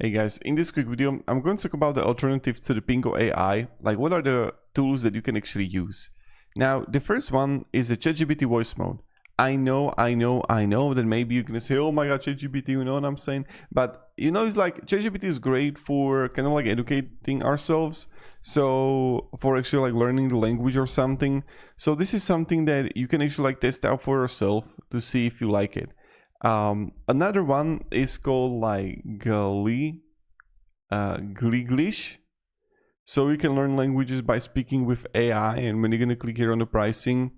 Hey guys, in this quick video, I'm going to talk about the alternative to the Pingo AI. Like, what are the tools that you can actually use? Now, the first one is the ChatGPT voice mode. I know that maybe you're gonna say, oh my god, ChatGPT, you know what I'm saying? But you know, it's like ChatGPT is great for kind of like educating ourselves. So for actually like learning the language or something. So this is something that you can actually like test out for yourself to see if you like it. Another one is called like Gliglish. So you can learn languages by speaking with AI, and when you're gonna click here on the pricing,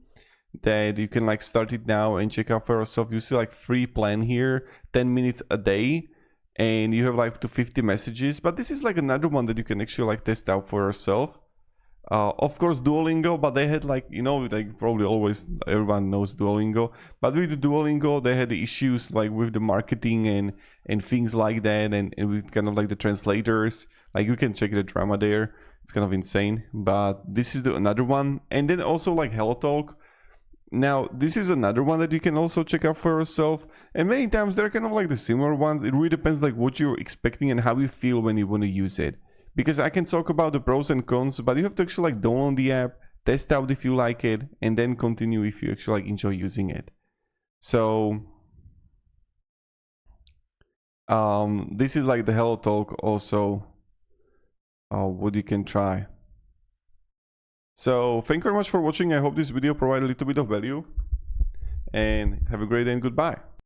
that you can like start it now and check out for yourself. You see like free plan here, 10 minutes a day, and you have like up to 50 messages. But this is like another one that you can actually like test out for yourself. Of course Duolingo, but they had like, you know, like probably always everyone knows Duolingo, but with the Duolingo they had the issues like with the marketing and things like that, and with kind of like the translators. Like you can check the drama there, it's kind of insane. But this is another one. And then also like HelloTalk. Now this is another one that you can also check out for yourself, and many times they're kind of like the similar ones. It really depends like what you're expecting and how you feel when you want to use it. Because I can talk about the pros and cons, but you have to actually like download the app, test out if you like it, and then continue if you actually like enjoy using it. So this is like the HelloTalk also, what you can try. So thank you very much for watching. I hope this video provided a little bit of value, and have a great day and goodbye.